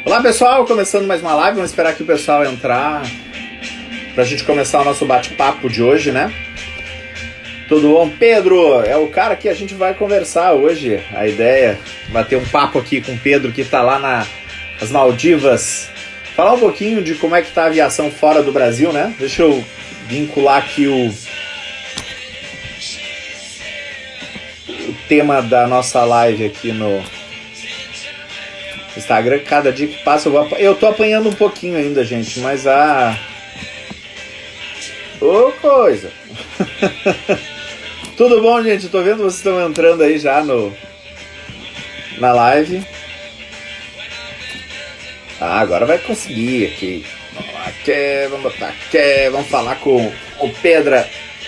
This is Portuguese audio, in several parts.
Olá pessoal, começando mais uma live, vamos esperar que o pessoal entrar pra gente começar o nosso bate-papo de hoje, né? Tudo bom? Pedro é o cara que a gente vai conversar hoje. A ideia é bater um papo aqui com o Pedro que tá lá nas Maldivas. Falar um pouquinho de como é que tá a aviação fora do Brasil, né? Deixa eu vincular aqui o tema da nossa live aqui no Instagram. Cada dia que passa eu tô apanhando um pouquinho ainda, gente, mas ô coisa. Tudo bom, gente? Eu tô vendo vocês estão entrando aí já na live. Agora vai conseguir aqui. Vamos botar aqui, vamos falar com o Pedro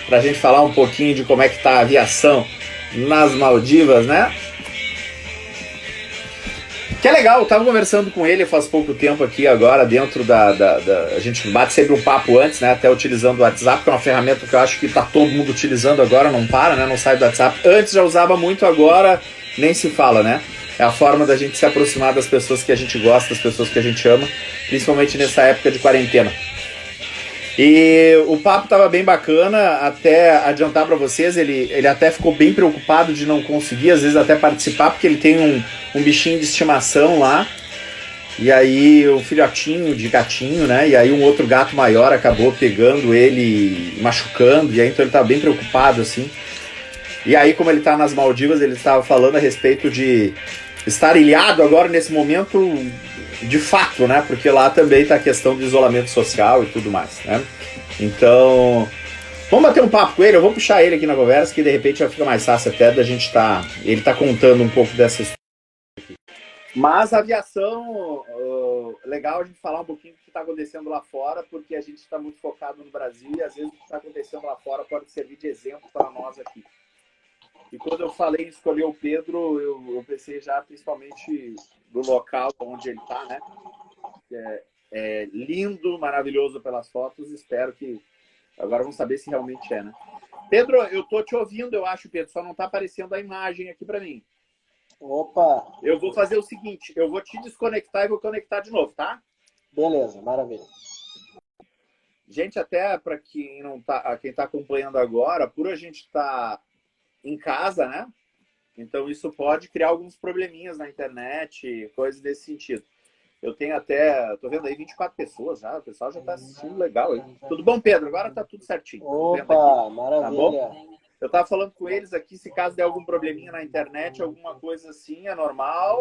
pra gente falar um pouquinho de como é que tá a aviação nas Maldivas, né? Que é legal, eu tava conversando com ele faz pouco tempo aqui agora, dentro a gente bate sempre um papo antes, né, até utilizando o WhatsApp, que é uma ferramenta que eu acho que tá todo mundo utilizando agora, não para, né, não sai do WhatsApp. Antes já usava muito, agora nem se fala, né? É a forma da gente se aproximar das pessoas que a gente gosta, das pessoas que a gente ama, principalmente nessa época de quarentena. E o papo estava bem bacana, até adiantar para vocês, ele até ficou bem preocupado de não conseguir, às vezes até participar, porque ele tem um bichinho de estimação lá, e aí um filhotinho de gatinho, né, e aí um outro gato maior acabou pegando ele, machucando, e aí então ele estava bem preocupado, assim. E aí, como ele está nas Maldivas, ele estava falando a respeito de estar ilhado agora nesse momento de fato, né? Porque lá também tá a questão do isolamento social e tudo mais, né? Então, vamos bater um papo com ele, eu vou puxar ele aqui na conversa, que de repente já fica mais fácil até da gente ele tá contando um pouco dessa história aqui. Mas a aviação, legal a gente falar um pouquinho do que está acontecendo lá fora, porque a gente está muito focado no Brasil e às vezes o que está acontecendo lá fora pode servir de exemplo para nós aqui. E quando eu falei em escolher o Pedro, eu pensei já principalmente do local onde ele está, né? É lindo, maravilhoso pelas fotos. Espero que... Agora vamos saber se realmente é, né? Pedro, eu tô te ouvindo, eu acho, Pedro. Só não tá aparecendo a imagem aqui para mim. Opa! Eu vou fazer o seguinte, eu vou te desconectar e vou conectar de novo, tá? Beleza, maravilha. Gente, até para quem não tá, quem tá acompanhando agora, por a gente estar em casa, né? Então isso pode criar alguns probleminhas na internet, coisas desse sentido. Eu tenho até, tô vendo aí 24 pessoas já, o pessoal já tá assistindo legal aí. Tudo bom, Pedro? Agora tá tudo certinho. Opa, Tá bom? maravilha. Eu tava falando com eles aqui, se caso der algum probleminha na internet, alguma coisa assim, é normal,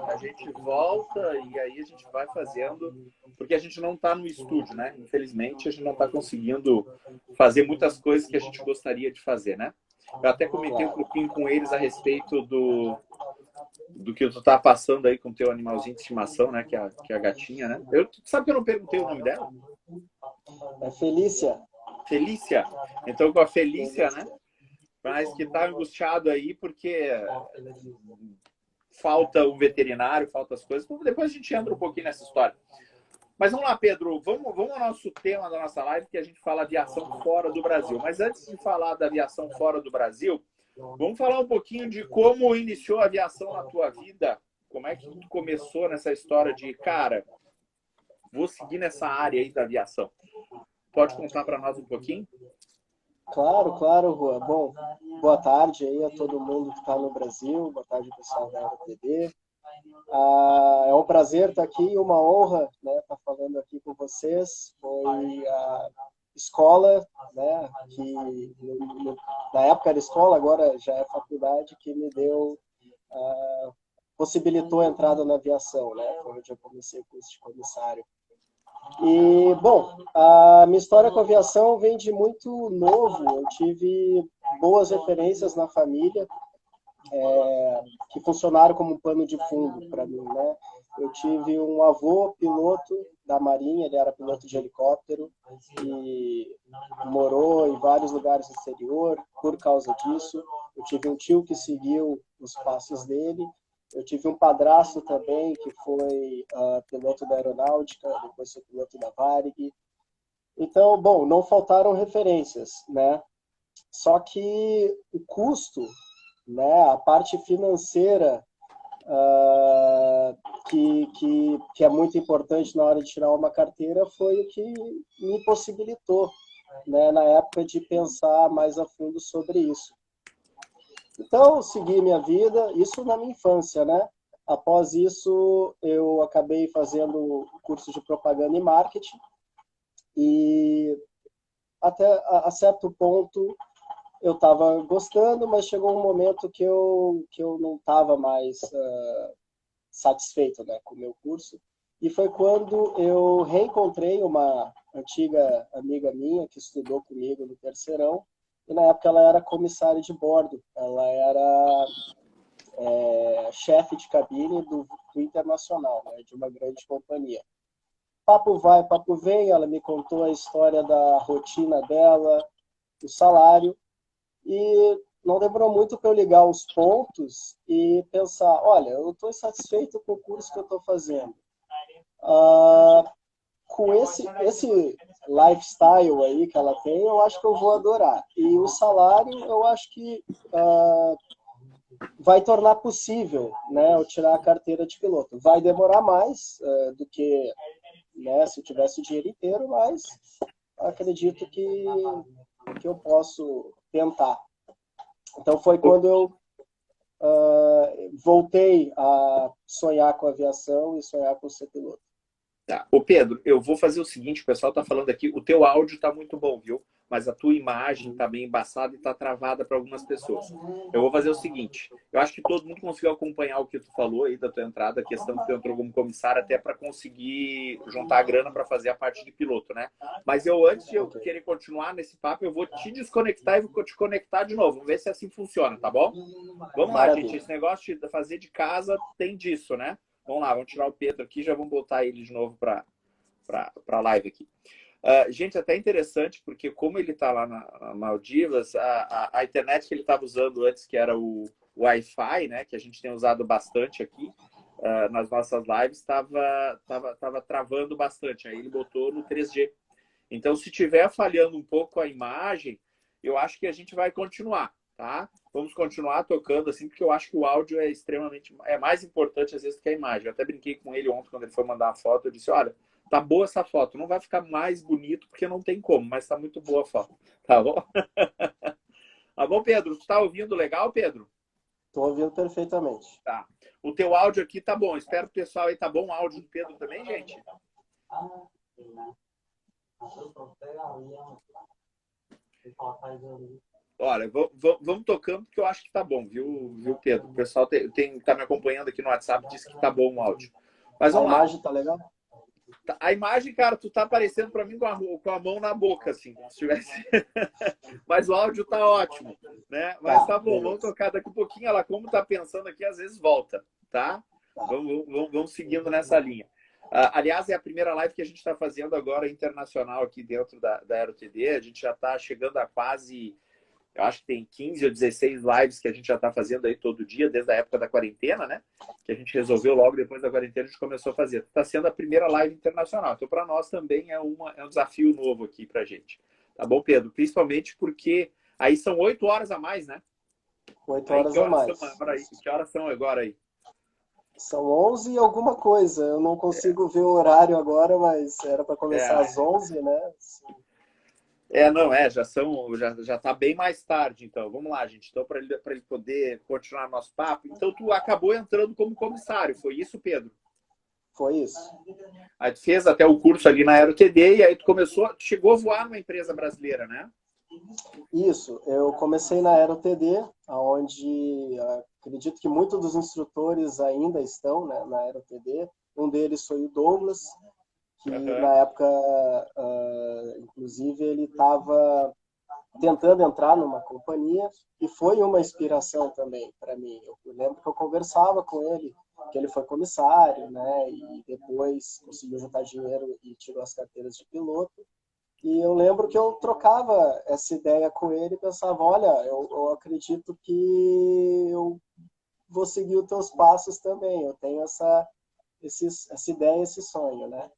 a gente volta e aí a gente vai fazendo, porque a gente não tá no estúdio, né? Infelizmente, a gente não tá conseguindo fazer muitas coisas que a gente gostaria de fazer, né? Eu até comentei um pouquinho com eles a respeito do que tu tá passando aí com o teu animalzinho de estimação, né? Que é a gatinha, né? Tu sabe que eu não perguntei o nome dela? É Felícia. Felícia. Então, com a Felícia, né? Mas que tá angustiado aí porque falta o veterinário, falta as coisas. Então, depois a gente entra um pouquinho nessa história. Mas vamos lá, Pedro. Vamos ao nosso tema da nossa live, que a gente fala aviação fora do Brasil. Mas antes de falar da aviação fora do Brasil, vamos falar um pouquinho de como iniciou a aviação na tua vida. Como é que tu começou nessa história de, cara, vou seguir nessa área aí da aviação. Pode contar para nós um pouquinho? Claro, Rua. Bom, boa tarde aí a todo mundo que está no Brasil. Boa tarde, pessoal da RTD. É um prazer estar aqui, uma honra, né, estar falando aqui com vocês. Foi a escola, né, que na época era escola, agora já é faculdade, que me deu, possibilitou a entrada na aviação, né, foi onde eu comecei o curso de comissário. E, bom, a minha história com a aviação vem de muito novo. Eu tive boas referências na família, que funcionaram como pano de fundo para mim, né? Eu tive um avô piloto da Marinha, ele era piloto de helicóptero e morou em vários lugares do exterior por causa disso. Eu tive um tio que seguiu os passos dele. Eu tive um padrasto também, que foi piloto da aeronáutica, depois foi piloto da Varig. Então, bom, não faltaram referências, né? Só que o custo, né, a parte financeira que é muito importante na hora de tirar uma carteira, foi o que me possibilitou, né, na época, de pensar mais a fundo sobre isso. Então, segui minha vida, isso na minha infância, né? Após isso, eu acabei fazendo curso de propaganda e marketing, e até a certo ponto eu estava gostando, mas chegou um momento que eu não estava mais satisfeito, né, com o meu curso. E foi quando eu reencontrei uma antiga amiga minha que estudou comigo no terceirão, e na época ela era comissária de bordo, ela era chefe de cabine do Internacional, né, de uma grande companhia. Papo vai, papo vem, ela me contou a história da rotina dela, o salário, e não demorou muito para eu ligar os pontos e pensar, olha, eu estou insatisfeito com o curso que eu estou fazendo. Com esse lifestyle aí que ela tem, eu acho que eu vou adorar. E o salário, eu acho que vai tornar possível, né, eu tirar a carteira de piloto. Vai demorar mais do que, né, se eu tivesse o dinheiro inteiro, mas acredito que eu posso tentar. Então foi quando eu voltei a sonhar com aviação e sonhar com ser piloto. Tá. Ô Pedro, eu vou fazer o seguinte, o pessoal tá falando aqui, o teu áudio tá muito bom, viu? Mas a tua imagem tá bem embaçada e tá travada para algumas pessoas. Eu vou fazer o seguinte, eu acho que todo mundo conseguiu acompanhar o que tu falou aí da tua entrada, a questão que tu entrou como comissário até para conseguir juntar a grana para fazer a parte de piloto, né? Mas eu, antes de eu querer continuar nesse papo, eu vou te desconectar e vou te conectar de novo, vamos ver se assim funciona, tá bom? Vamos lá, gente, esse negócio de fazer de casa tem disso, né? Vamos lá, vamos tirar o Pedro aqui, já vamos botar ele de novo para a live aqui. Gente, até interessante, porque como ele está lá na Maldivas, a internet que ele estava usando antes, que era o Wi-Fi, né, que a gente tem usado bastante aqui nas nossas lives, estava travando bastante. Aí ele botou no 3G. Então, se tiver falhando um pouco a imagem, eu acho que a gente vai continuar, tá? Vamos continuar tocando assim, porque eu acho que o áudio é extremamente, é mais importante às vezes que a imagem. Eu até brinquei com ele ontem quando ele foi mandar a foto, eu disse, olha, tá boa essa foto, não vai ficar mais bonito porque não tem como, mas tá muito boa a foto, tá bom? Tá bom, Pedro? Tu tá ouvindo legal, Pedro? Tô ouvindo perfeitamente. Tá. O teu áudio aqui tá bom, espero que o pessoal aí tá bom, o áudio do Pedro também, gente? Olha, vamos tocando porque eu acho que tá bom, viu, Pedro? O pessoal tá me acompanhando aqui no WhatsApp, disse que tá bom o áudio. Mas vamos lá. A imagem tá legal? A imagem, cara, tu tá aparecendo para mim com a mão na boca, assim, como se tivesse. Mas o áudio tá ótimo, né? Mas tá bom, vamos tocar daqui a pouquinho. Ela, como tá pensando aqui, às vezes volta, tá? Vamos seguindo nessa linha. Aliás, é a primeira live que a gente está fazendo agora internacional aqui dentro da AeroTD. A gente já está chegando a quase, eu acho que tem 15 ou 16 lives que a gente já está fazendo aí todo dia, desde a época da quarentena, né? Que a gente resolveu logo depois da quarentena, a gente começou a fazer. Está sendo a primeira live internacional. Então, para nós também é um desafio novo aqui para a gente. Tá bom, Pedro? Principalmente porque aí são 8 horas a mais, né? 8 horas a mais. Que horas são agora aí? São 11 e alguma coisa. Eu não consigo ver o horário agora, mas era para começar às 11, né? Já tá bem mais tarde, então. Vamos lá, gente. Então, para ele poder continuar nosso papo. Então, tu acabou entrando como comissário, foi isso, Pedro? Foi isso. Aí tu fez até o curso ali na AeroTD e aí tu chegou a voar numa empresa brasileira, né? Isso, eu comecei na AeroTD, onde acredito que muitos dos instrutores ainda estão, né, na AeroTD. Um deles foi o Douglas, que na época, inclusive, ele estava tentando entrar numa companhia e foi uma inspiração também para mim. Eu lembro que eu conversava com ele, que ele foi comissário, né, e depois conseguiu juntar dinheiro e tirou as carteiras de piloto. E eu lembro que eu trocava essa ideia com ele e pensava, olha, eu acredito que eu vou seguir os teus passos também. Eu tenho essa ideia, esse sonho, né?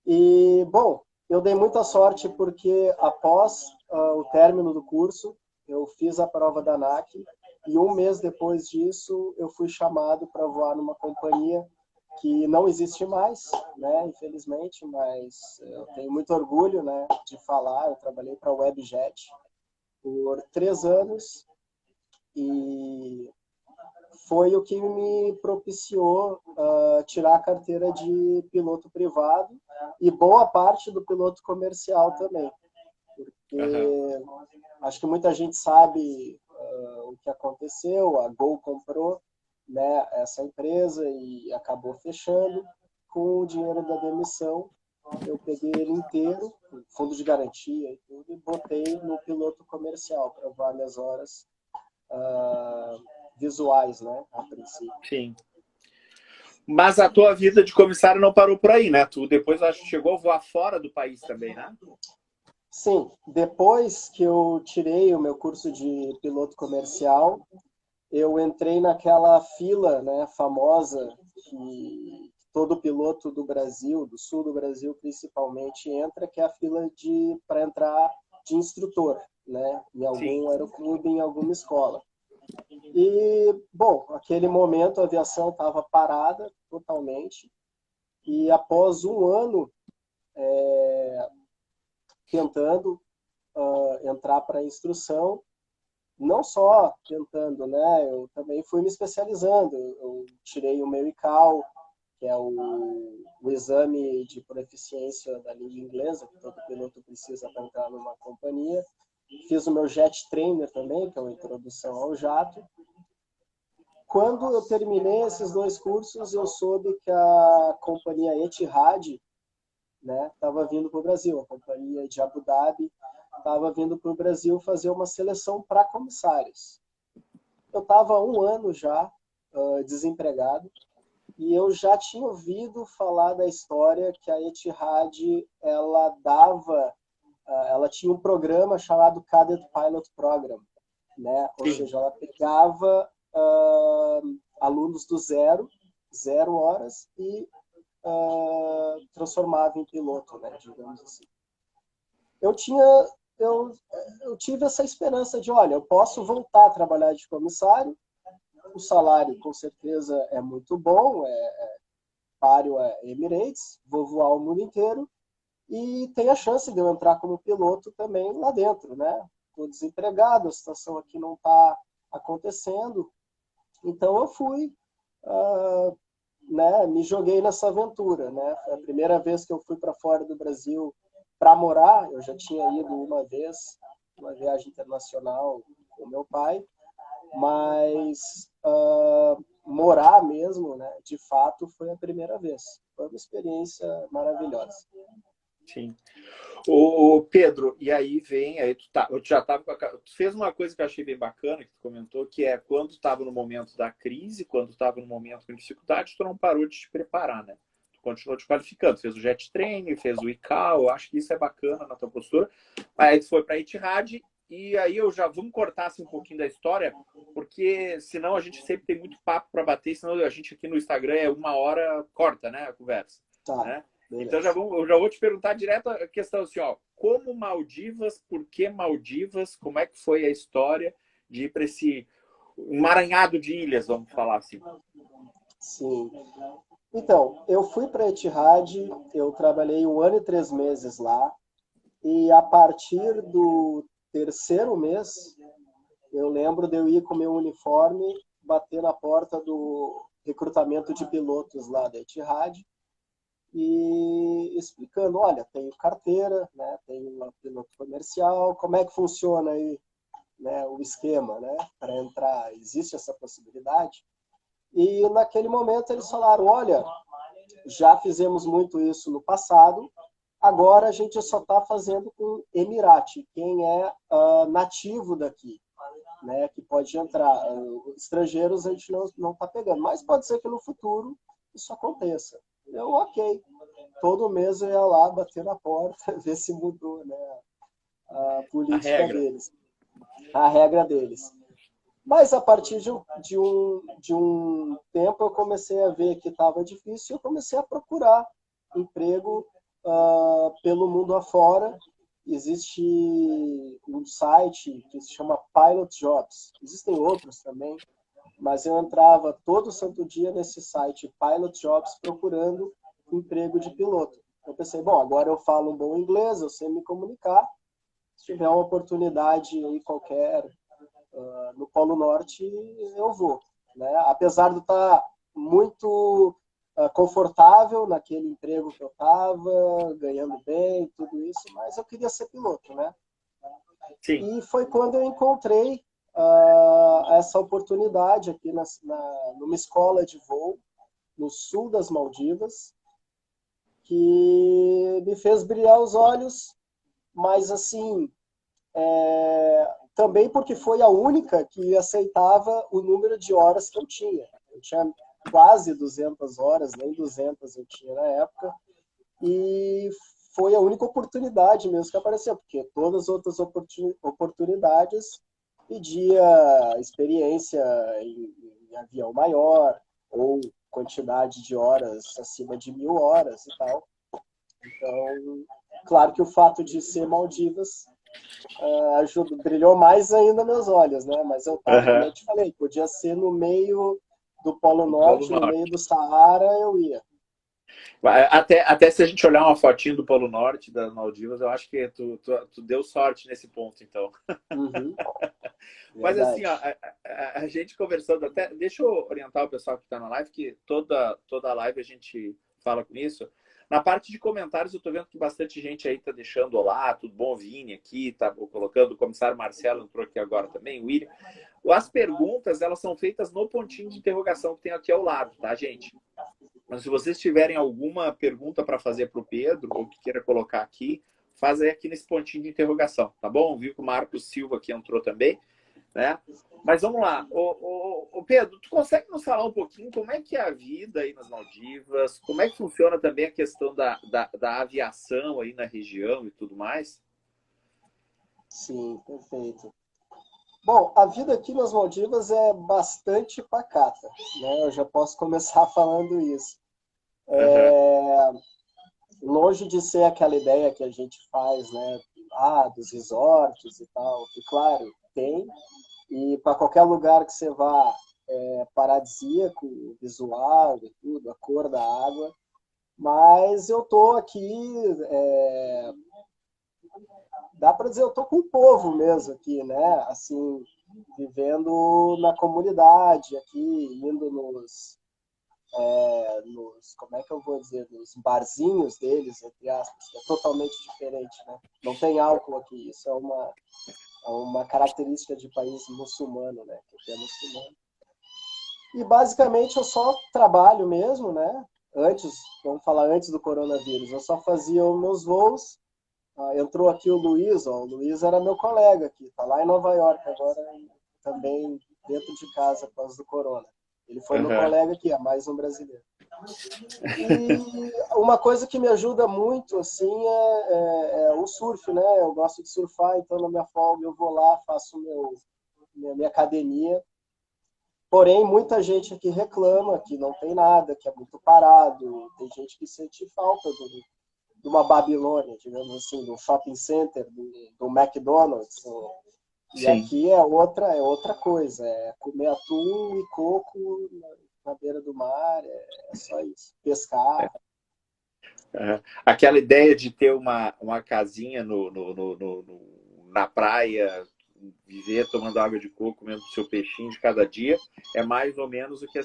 E, bom, eu dei muita sorte porque após o término do curso, eu fiz a prova da ANAC E um mês depois disso, eu fui chamado para voar numa companhia que não existe mais, né, infelizmente, mas eu tenho muito orgulho, né, de falar. Eu trabalhei para a Webjet por 3 anos e foi o que me propiciou tirar a carteira de piloto privado e boa parte do piloto comercial também, porque acho que muita gente sabe o que aconteceu. A Gol comprou, né, essa empresa e acabou fechando. Com o dinheiro da demissão, eu peguei ele inteiro, fundo de garantia e tudo, e botei no piloto comercial para voar minhas horas visuais, né, a princípio. Sim. Mas a tua vida de comissário não parou por aí, né? Tu depois acho que chegou a voar fora do país também, né? Sim, depois que eu tirei o meu curso de piloto comercial, eu entrei naquela fila, né, famosa que todo piloto do Brasil, do sul do Brasil principalmente, entra, que é a fila para entrar de instrutor, né, em algum aeroclube, em alguma escola. E, bom, naquele momento a aviação estava parada totalmente, e após um ano tentando entrar para a instrução, não só tentando, né? Eu também fui me especializando. Eu tirei o meu ICAO, que é o exame de proficiência da língua inglesa, que todo piloto precisa para entrar numa companhia. Fiz o meu Jet Trainer também, que é uma introdução ao jato. Quando eu terminei esses 2 cursos, eu soube que a companhia Etihad, né, estava vindo para o Brasil, a companhia de Abu Dhabi estava vindo para o Brasil fazer uma seleção para comissários. Eu estava há um ano já desempregado e eu já tinha ouvido falar da história que a Etihad ela tinha um programa chamado Cadet Pilot Program, né? Ou seja, ela pegava alunos do zero horas e transformava em piloto, né? Digamos assim. Eu tive essa esperança de, olha, eu posso voltar a trabalhar de comissário, o salário com certeza é muito bom, páreo a Emirates, vou voar o mundo inteiro e tem a chance de eu entrar como piloto também lá dentro, né? Estou desempregado, a situação aqui não está acontecendo, então eu fui, né, me joguei nessa aventura, né? Foi a primeira vez que eu fui para fora do Brasil para morar. Eu já tinha ido uma vez, uma viagem internacional com meu pai, mas morar mesmo, né, de fato, foi a primeira vez. Foi uma experiência maravilhosa. Sim. Ô, Pedro, e aí vem, aí tu já tava tu fez uma coisa que eu achei bem bacana, que tu comentou, que é quando tu estava no momento da crise, quando tu estava no momento de dificuldade, tu não parou de te preparar, né? Tu continuou te qualificando, fez o Jet Training, fez o ICAO, eu acho que isso é bacana na tua postura. Aí tu foi para a Etihad, e aí eu já vamos cortar assim, um pouquinho da história, porque senão a gente sempre tem muito papo para bater, senão a gente aqui no Instagram é 1 hora corta, né, a conversa. Tá. Né? Então eu já vou te perguntar direto a questão assim, ó, como Maldivas, por que Maldivas, como é que foi a história de ir para esse emaranhado de ilhas, vamos falar assim. Sim. Então, eu fui para a Etihad, eu trabalhei 1 ano e 3 meses lá, e a partir do 3º mês, eu lembro de eu ir com meu uniforme, bater na porta do recrutamento de pilotos lá da Etihad, e explicando, olha, tenho carteira, né, tenho um piloto comercial, como é que funciona aí, né, o esquema, né, para entrar, existe essa possibilidade? E naquele momento eles falaram, olha, já fizemos muito isso no passado, agora a gente só está fazendo com Emirati, quem é nativo daqui, né, que pode entrar. Estrangeiros a gente não está pegando, mas pode ser que no futuro isso aconteça. Eu, ok. Todo mês eu ia lá bater na porta, ver se mudou, né, a política deles, a regra deles. Mas a partir de um tempo eu comecei a ver que estava difícil e eu comecei a procurar emprego pelo mundo afora. existe um site que se chama Pilot Jobs. Existem outros também, mas eu entrava todo santo dia nesse site Pilot Jobs procurando emprego de piloto. Eu pensei, bom, agora eu falo um bom inglês, eu sei me comunicar, se tiver uma oportunidade aí qualquer no Polo Norte, eu vou. Né? Apesar de estar muito confortável naquele emprego que eu estava, ganhando bem, tudo isso, mas eu queria ser piloto, né? Sim. E foi quando eu encontrei essa oportunidade aqui numa escola de voo no sul das Maldivas, que me fez brilhar os olhos, mas assim, também porque foi a única que aceitava o número de horas que eu tinha. Eu tinha quase 200 horas, nem 200 eu tinha na época, e foi a única oportunidade mesmo que apareceu, porque todas as outras oportunidades pedia experiência em avião maior, ou quantidade de horas acima de 1.000 horas e tal. Então, claro que o fato de ser Maldivas brilhou mais ainda meus olhos, né? Mas eu tava, como eu te falei, podia ser no meio do Polo Do Polo Norte, no meio Norte. do Saara, eu ia. Até se a gente olhar uma fotinho do Polo Norte, das Maldivas, eu acho que tu deu sorte nesse ponto, então. Uhum, Mas assim, ó, verdade. a gente conversando, até deixa eu orientar o pessoal que está na live, que toda live a gente fala com isso. Na parte de comentários, eu estou vendo que bastante gente aí está deixando olá, tudo bom, Vini aqui, tá colocando, o comissário Marcelo entrou aqui agora também, o William. As perguntas, elas são feitas no pontinho de interrogação que tem aqui ao lado, tá, gente? Mas se vocês tiverem alguma pergunta para fazer para o Pedro, ou que queira colocar aqui, faz aí aqui nesse pontinho de interrogação, tá bom? Viu que o Marcos Silva aqui entrou também, né? Mas vamos lá. Pedro, tu consegue nos falar um pouquinho como é que é a vida aí nas Maldivas? Como é que funciona também a questão da aviação aí na região e tudo mais? Sim, perfeito. Bom, a vida aqui nas Maldivas é bastante pacata, né? Eu já posso começar falando isso. Uhum. Longe de ser aquela ideia que a gente faz, né? Dos resorts e tal, que claro, tem, e para qualquer lugar que você vá, paradisíaco, o visual e tudo, a cor da água, mas eu tô aqui, dá para dizer, eu tô com o povo mesmo aqui, né? Assim, vivendo na comunidade aqui, indo como é que eu vou dizer, nos barzinhos deles, entre aspas, que é totalmente diferente, né? Não tem álcool aqui, isso é uma característica de país muçulmano, né? Que é muçulmano. E basicamente eu só trabalho mesmo, né? Vamos falar antes do coronavírus, eu só fazia os meus voos. Entrou aqui o Luiz, ó, o Luiz era meu colega aqui, tá lá em Nova York agora, também dentro de casa por causa do corona. Ele foi meu Uhum. colega aqui, é mais um brasileiro. E uma coisa que me ajuda muito, assim, é o surf, né? Eu gosto de surfar, então na minha folga eu vou lá, faço minha academia. Porém, muita gente aqui reclama que não tem nada, que é muito parado. Tem gente que sente falta de uma Babilônia, digamos assim, do shopping center, do McDonald's. E Sim. aqui é outra coisa, é comer atum e coco na beira do mar, é só isso. Pescar. Uhum. Aquela ideia de ter uma casinha na praia, viver tomando água de coco, comendo seu peixinho de cada dia, é mais ou menos o que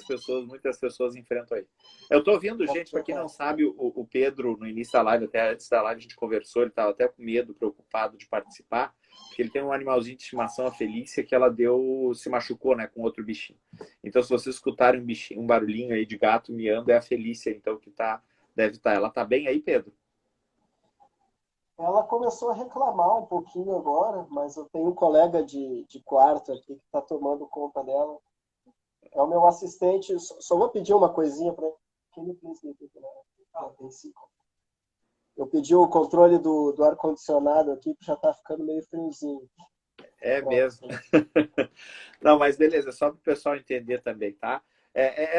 muitas pessoas enfrentam aí. Eu estou ouvindo, gente, para quem não sabe, o Pedro, no início da live, até antes da live a gente conversou, ele estava até com medo, preocupado de participar, porque ele tem um animalzinho de estimação, a Felícia, que ela se machucou, né, com outro bichinho. Então, se vocês escutarem um barulhinho aí de gato miando, é a Felícia, então, que deve estar. Ela está bem aí, Pedro? Ela começou a reclamar um pouquinho agora, mas eu tenho um colega de quarto aqui que está tomando conta dela. É o meu assistente. Só vou pedir uma coisinha para ele. Eu pedi o controle do ar-condicionado aqui, que já está ficando meio friozinho. É Pronto. mesmo. Não, mas beleza, só para o pessoal entender também, tá?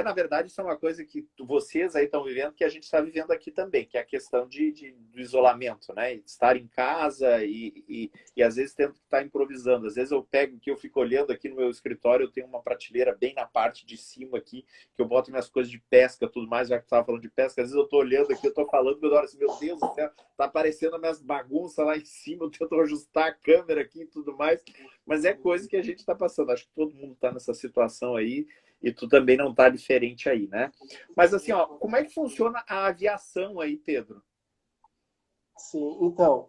Na verdade, isso é uma coisa que vocês aí estão vivendo, que a gente está vivendo aqui também, que é a questão do isolamento, né? De estar em casa e às vezes tendo que estar improvisando. Às vezes eu pego aqui, eu fico olhando aqui no meu escritório, eu tenho uma prateleira bem na parte de cima aqui, que eu boto minhas coisas de pesca, tudo mais, já que estava falando de pesca. Às vezes eu estou olhando aqui, eu estou falando, eu olho assim, meu Deus do céu, tá aparecendo as minhas bagunças lá em cima, eu tento ajustar a câmera aqui e tudo mais. Mas é coisa que a gente está passando. Acho que todo mundo está nessa situação aí e tu também não está diferente aí, né? Mas assim, ó, como é que funciona a aviação aí, Pedro? Sim, então,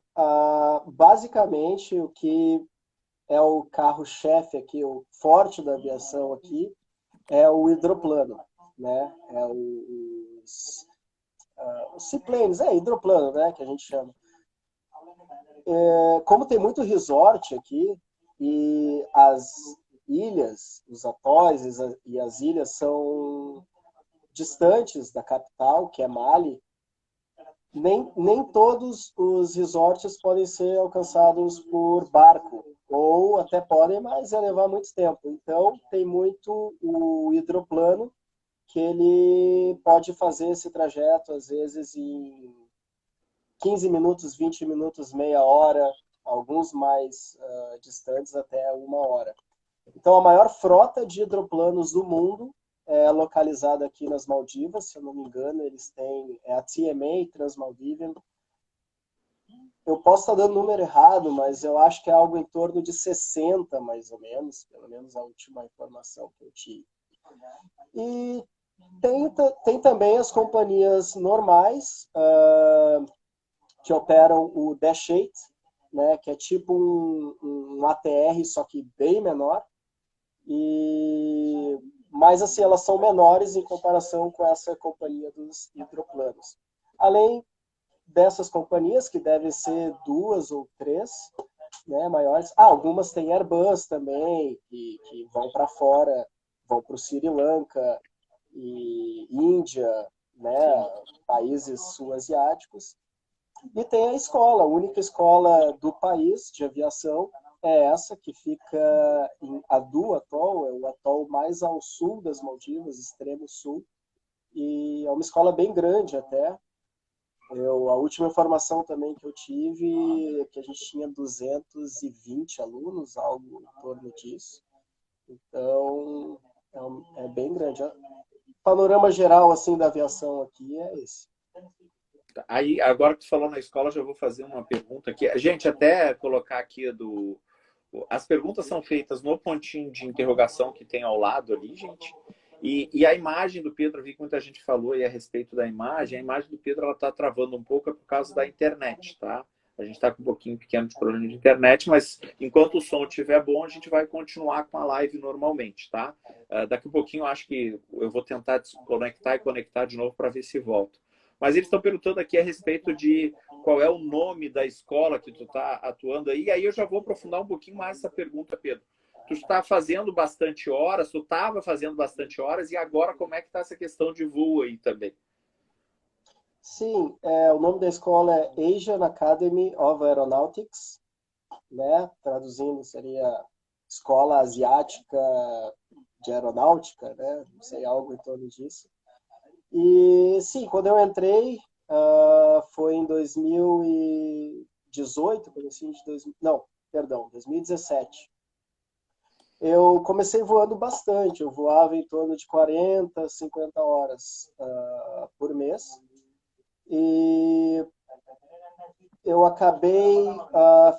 basicamente o que é o carro-chefe aqui, o forte da aviação aqui, é o hidroplano, né? É os seaplanes, hidroplano, né, que a gente chama. Como tem muito resort aqui e as ilhas, os atóis e as ilhas são distantes da capital, que é Mali, nem todos os resorts podem ser alcançados por barco, ou até podem, mas ia levar muito tempo. Então, tem muito o hidroplano, que ele pode fazer esse trajeto, às vezes, em 15 minutos, 20 minutos, meia hora, alguns mais distantes até uma hora. Então, a maior frota de hidroplanos do mundo é localizada aqui nas Maldivas, se eu não me engano, eles têm a TMA, Transmaldivian. Eu posso estar dando número errado, mas eu acho que é algo em torno de 60, mais ou menos, pelo menos a última informação que eu tive. E tem também as companhias normais, que operam o Dash 8, né, que é tipo um ATR, só que bem menor. Mas assim, elas são menores em comparação com essa companhia dos hidroplanos. Além dessas companhias, que devem ser duas ou três, né, maiores. Algumas têm Airbus também, que vão para fora, vão para o Sri Lanka e Índia, né, países sul-asiáticos. E tem a escola, a única escola do país de aviação é essa, que fica em Adu Atoll, é o atol mais ao sul das Maldivas, extremo sul. E é uma escola bem grande até. A última informação também que eu tive é que a gente tinha 220 alunos, algo em torno disso. Então, é bem grande. O panorama geral assim da aviação aqui é esse. Aí, agora que tu falou na escola, já vou fazer uma pergunta aqui. Gente, até colocar aqui as perguntas são feitas no pontinho de interrogação que tem ao lado ali, gente. E a imagem do Pedro, vi que muita gente falou aí a respeito da imagem. A imagem do Pedro ela está travando um pouco por causa da internet, tá? A gente está com um pouquinho pequeno de problema de internet, mas enquanto o som estiver bom, a gente vai continuar com a live normalmente, tá? Daqui a pouquinho eu acho que eu vou tentar desconectar e conectar de novo para ver se volta. Mas eles estão perguntando aqui a respeito de qual é o nome da escola que tu está atuando aí. E aí eu já vou aprofundar um pouquinho mais essa pergunta, Pedro. Tu está fazendo bastante horas, tu estava fazendo bastante horas, e agora como é que está essa questão de voo aí também? Sim, o nome da escola é Asian Academy of Aeronautics, né? Traduzindo seria Escola Asiática de Aeronáutica, né? Não sei, algo em torno disso. E sim, quando eu entrei, foi em 2018, comecinho de 2000, não, perdão, 2017. Eu comecei voando bastante, eu voava em torno de 40, 50 horas por mês. E eu acabei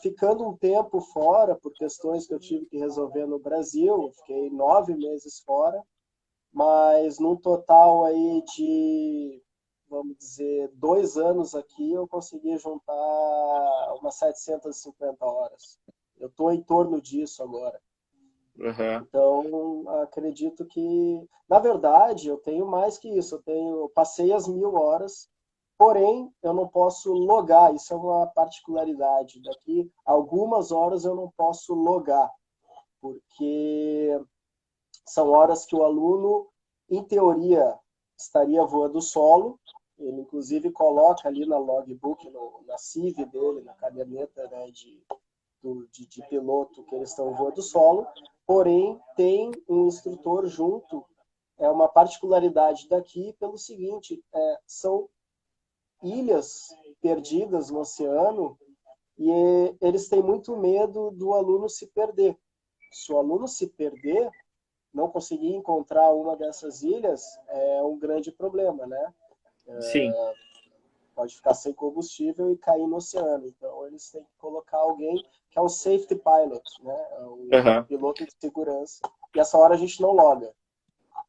ficando um tempo fora por questões que eu tive que resolver no Brasil. Eu fiquei 9 meses fora, mas num total aí de, vamos dizer, 2 anos aqui, eu consegui juntar umas 750 horas. Eu estou em torno disso agora. Uhum. Então, acredito que, na verdade, eu tenho mais que isso. Eu passei as 1.000 horas, porém, eu não posso logar. Isso é uma particularidade. Daqui algumas horas eu não posso logar, porque são horas que o aluno, em teoria, estaria voando solo. Ele, inclusive, coloca ali na logbook, na CIV dele, na caderneta, né, de piloto, que eles estão voando solo. Porém, tem um instrutor junto é uma particularidade daqui pelo seguinte, são ilhas perdidas no oceano e eles têm muito medo do aluno se perder. Se o aluno se perder, não conseguir encontrar uma dessas ilhas, é um grande problema, né? Sim. Pode ficar sem combustível e cair no oceano. Então, eles têm que colocar alguém que é o safety pilot, né? O Uhum. piloto de segurança. E essa hora a gente não loga.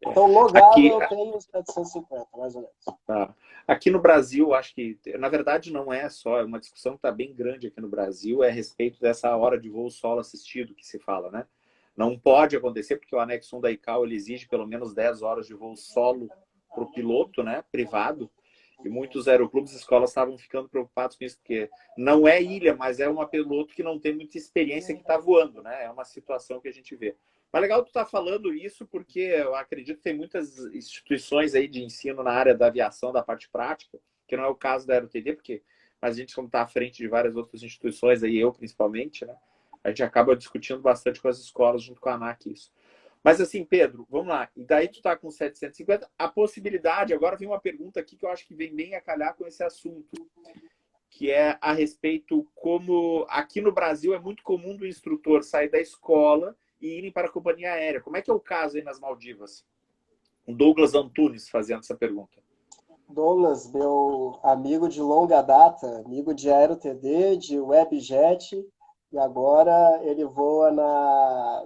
Então, logado Aqui, eu tenho uns 750, mais ou menos. tá. Aqui no Brasil, acho que, na verdade, não é só, é uma discussão que está bem grande aqui no Brasil, é a respeito dessa hora de voo solo assistido que se fala, né? Não pode acontecer, porque o anexo 1 da ICAO ele exige pelo menos 10 horas de voo solo para o piloto, né, privado, e muitos aeroclubes e escolas estavam ficando preocupados com isso, porque não é ilha, mas é uma piloto que não tem muita experiência que está voando, né? É uma situação que a gente vê. Mas legal tu estar falando isso, porque eu acredito que tem muitas instituições aí de ensino na área da aviação, da parte prática, que não é o caso da AeroTD, porque mas a gente, como está à frente de várias outras instituições, aí eu principalmente, né? A gente acaba discutindo bastante com as escolas, junto com a ANAC, isso. Mas assim, Pedro, vamos lá. E daí tu está com 750. A possibilidade, agora vem uma pergunta aqui que eu acho que vem bem a calhar com esse assunto, que é a respeito como aqui no Brasil é muito comum do instrutor sair da escola e irem para a companhia aérea. Como é que é o caso aí nas Maldivas? O Douglas Antunes fazendo essa pergunta. Douglas, meu amigo de longa data, amigo de AeroTD, de Webjet, e agora ele voa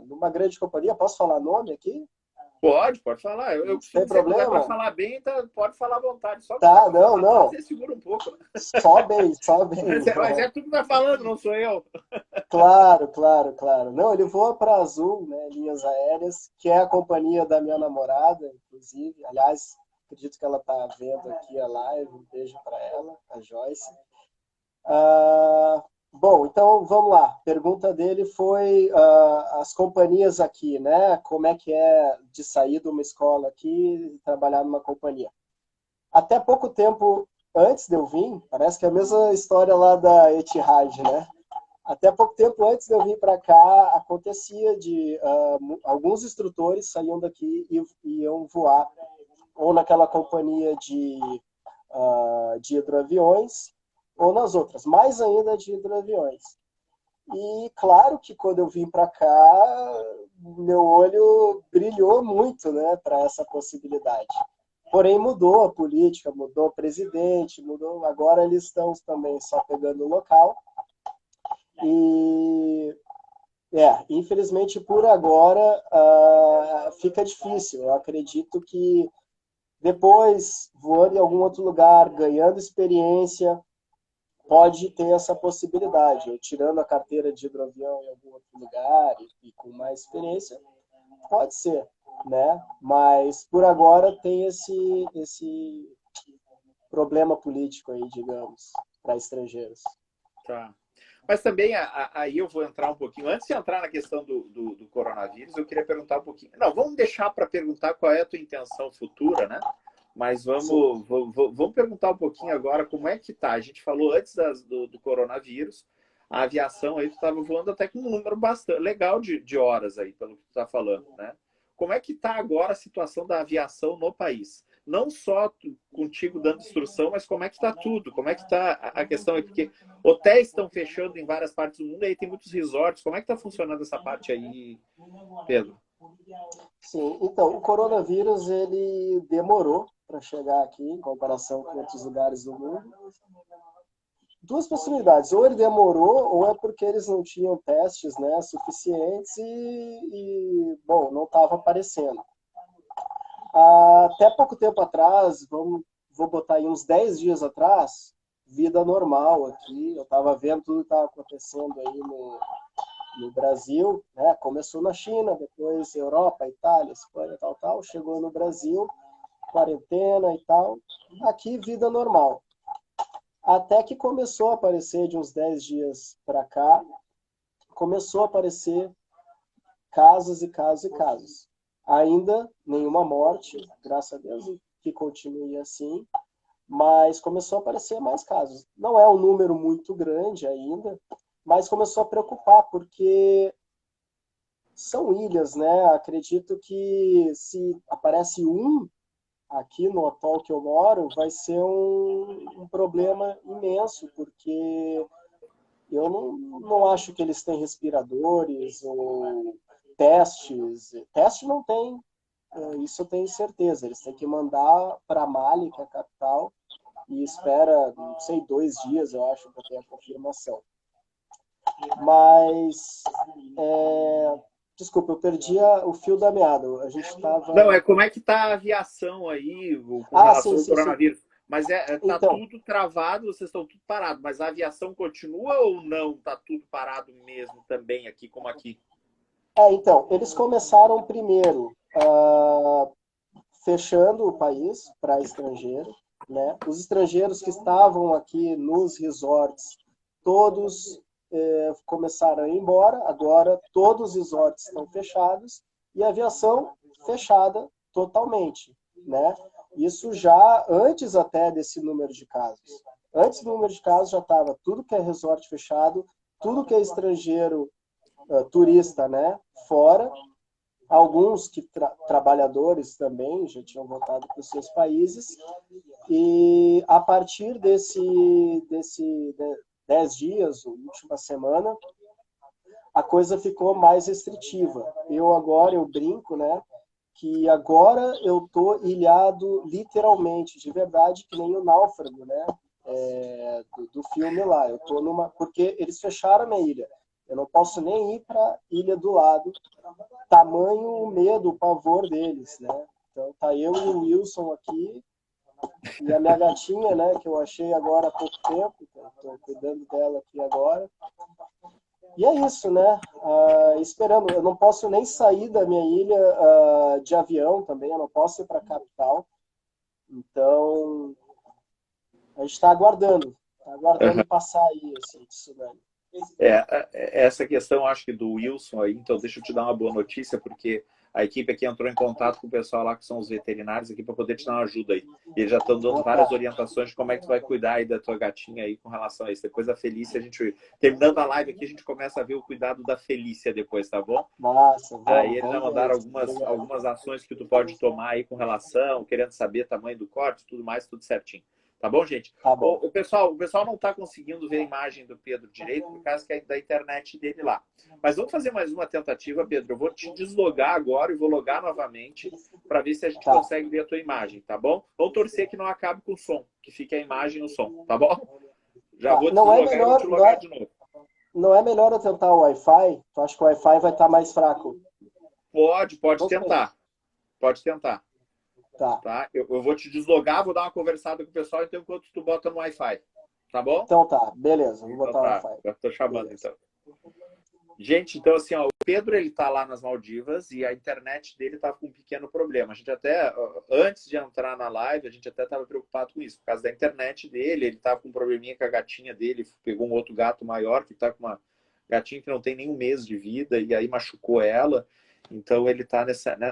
numa grande companhia. Posso falar nome aqui? Pode falar. Eu costumo Sem dizer, quando é para problema? falar bem, tá, pode falar à vontade. Só quando é Tá, para não, falar mal, não. você segura um pouco. Né? Só bem. Mas é tu que tá falando, não sou eu. Claro, claro, claro. Não, ele voa para Azul, né, Linhas Aéreas, que é a companhia da minha namorada, inclusive. Aliás, acredito que ela está vendo aqui a live. Um beijo para ela, a Joyce. Bom, então vamos lá. A pergunta dele foi as companhias aqui, né? Como é que é de sair de uma escola aqui e trabalhar numa companhia? Até pouco tempo antes de eu vir, parece que é a mesma história lá da Etihad, né? Até pouco tempo antes de eu vir para cá, acontecia de alguns instrutores saíam daqui e iam voar ou naquela companhia de hidroaviões ou nas outras, mais ainda de hidroaviões. E claro que quando eu vim para cá, meu olho brilhou muito, né, para essa possibilidade. Porém, mudou a política, mudou o presidente, mudou. Agora eles estão também só pegando o local. E, infelizmente, por agora, fica difícil. Eu acredito que depois, voando em algum outro lugar, ganhando experiência, pode ter essa possibilidade. Eu tirando a carteira de hidroavião em algum outro lugar e com mais experiência, pode ser, né? Mas por agora tem esse problema político aí, digamos, para estrangeiros. Tá. Mas também aí eu vou entrar um pouquinho. Antes de entrar na questão do coronavírus, eu queria perguntar um pouquinho. Não, vamos deixar para perguntar qual é a tua intenção futura, né? Mas Sim. vamos perguntar um pouquinho agora como é que tá. A gente falou antes do coronavírus, a aviação aí tu estava voando até com um número bastante legal de horas aí, pelo que tu está falando, né? Como é que tá agora a situação da aviação no país? Não só contigo dando instrução, mas como é que tá tudo? Como é que tá a questão aí? Porque hotéis estão fechando em várias partes do mundo, e aí tem muitos resorts. Como é que tá funcionando essa parte aí, Pedro? Sim, então, o coronavírus, ele demorou para chegar aqui, em comparação com outros lugares do mundo. Duas possibilidades, ou ele demorou, ou é porque eles não tinham testes, né, suficientes bom, não estava aparecendo. Até pouco tempo atrás, vou botar aí uns 10 dias atrás, vida normal aqui, eu estava vendo tudo que estava acontecendo aí no Brasil, né? Começou na China, depois Europa, Itália, Espanha, tal, chegou no Brasil, quarentena e tal. Aqui, vida normal. Até que começou a aparecer, de uns 10 dias para cá, começou a aparecer casos e casos e casos. Ainda nenhuma morte, graças a Deus, que continue assim, mas começou a aparecer mais casos. Não é um número muito grande ainda, mas começou a preocupar, porque são ilhas, né? Acredito que se aparece um aqui no atol que eu moro, vai ser um problema imenso, porque eu não acho que eles têm respiradores ou testes. Teste não tem, isso eu tenho certeza. Eles têm que mandar para Mali, que é a capital, e espera, não sei, 2 dias, eu acho, para ter a confirmação. Mas, desculpa, eu perdi o fio da meada. A gente Não, estava... é como é que tá a aviação aí com Ah, sim, relação ao sim, sim. coronavírus? Mas tá Então, tudo travado, vocês estão tudo parado, mas a aviação continua ou não? Tá tudo parado mesmo também aqui como aqui? então, eles começaram primeiro fechando o país para estrangeiro, né? Os estrangeiros que estavam aqui nos resorts, todos começaram a ir embora. Agora todos os resorts estão fechados e a aviação fechada totalmente, né? Isso já antes até desse número de casos. Antes do número de casos já estava tudo que é resort fechado, tudo que é estrangeiro, turista, né, fora. Alguns que trabalhadores também já tinham voltado para os seus países. E a partir desse 10 dias, última semana, a coisa ficou mais restritiva. Eu brinco, né, que agora eu tô ilhado literalmente, de verdade, que nem o náufrago, né, do filme lá. Eu tô porque eles fecharam a minha ilha. Eu não posso nem ir para a ilha do lado, tamanho o medo, o pavor deles, né? Então tá eu e o Wilson aqui e a minha gatinha, né, que eu achei agora há pouco tempo, estou cuidando dela aqui agora. E é isso, né? Esperando. Eu não posso nem sair da minha ilha de avião também, eu não posso ir para a capital. Então, a gente está aguardando passar aí esse tsunami. Essa questão, acho que do Wilson aí, então deixa eu te dar uma boa notícia, porque a equipe aqui entrou em contato com o pessoal lá que são os veterinários aqui para poder te dar uma ajuda aí. E eles já estão dando várias orientações de como é que tu vai cuidar aí da tua gatinha aí com relação a isso. Depois a Felícia, a gente, terminando a live aqui, a gente começa a ver o cuidado da Felícia depois, tá bom? Massa, Aí eles já vamos ver mandaram isso. Obrigado. algumas ações que tu pode tomar aí com relação, querendo saber o tamanho do corte, tudo mais, tudo certinho. Tá bom, gente? Tá bom. O pessoal não está conseguindo ver a imagem do Pedro direito por causa da internet dele lá. Mas vamos fazer mais uma tentativa, Pedro. Eu vou te deslogar agora e vou logar novamente para ver se a gente consegue ver a tua imagem, tá bom? Vamos torcer que não acabe com o som, que fique a imagem e o som, tá bom? Já vou Não é deslogar e vou melhor, te logar de novo. não é melhor eu tentar o Wi-Fi? Tu acha que o Wi-Fi vai estar mais fraco? Pode Não sei. tentar. Pode tentar. Tá. Tá? Eu vou te deslogar, vou dar uma conversada com o pessoal, então enquanto tu bota no Wi-Fi. Tá bom? Então tá, beleza. Vou Então botar o tá. Wi-Fi. Já tô chamando, Beleza. então. Gente, então assim, ó, o Pedro ele tá lá nas Maldivas e a internet dele tava com um pequeno problema. A gente até, antes de entrar na live, a gente até tava preocupado com isso, por causa da internet dele, ele tava com um probleminha com a gatinha dele, pegou um outro gato maior que tá com uma gatinha que não tem nem um mês de vida e aí machucou ela. Então ele tá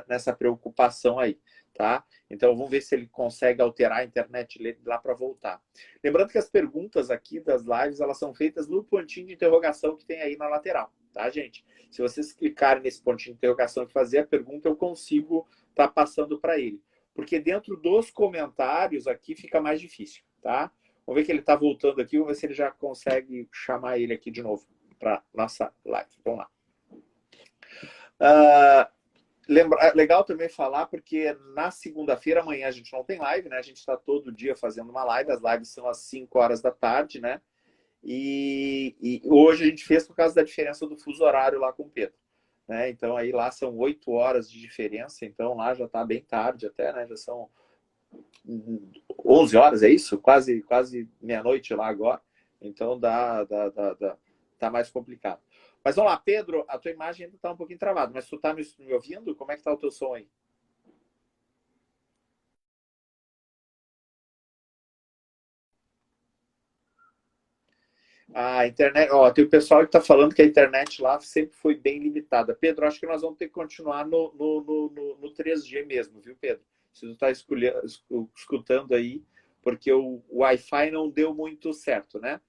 nessa preocupação aí, tá? Então vamos ver se ele consegue alterar a internet dele lá para voltar. Lembrando que as perguntas aqui das lives, elas são feitas no pontinho de interrogação que tem aí na lateral, tá, gente? Se vocês clicarem nesse pontinho de interrogação e fazer a pergunta, eu consigo estar passando para ele. Porque dentro dos comentários aqui fica mais difícil, tá? Vamos ver que ele está voltando aqui, vamos ver se ele já consegue chamar ele aqui de novo para nossa live. Vamos lá. Legal também falar, porque na segunda-feira, amanhã, a gente não tem live, né? A gente está todo dia fazendo uma live, as lives são às 5 horas da tarde, né? E hoje a gente fez por causa da diferença do fuso horário lá com o Pedro. Né? Então aí lá são 8 horas de diferença, então lá já está bem tarde até, né? Já são 11 horas, é isso? Quase meia-noite lá agora. Então tá mais complicado. Mas vamos lá, Pedro, a tua imagem ainda está um pouquinho travada, mas tu está me ouvindo? Como é que está o teu som aí? A internet, ó, tem o pessoal que está falando que a internet lá sempre foi bem limitada. Pedro, acho que nós vamos ter que continuar no 3G mesmo, viu, Pedro? Se tu está escutando aí, porque o Wi-Fi não deu muito certo, né?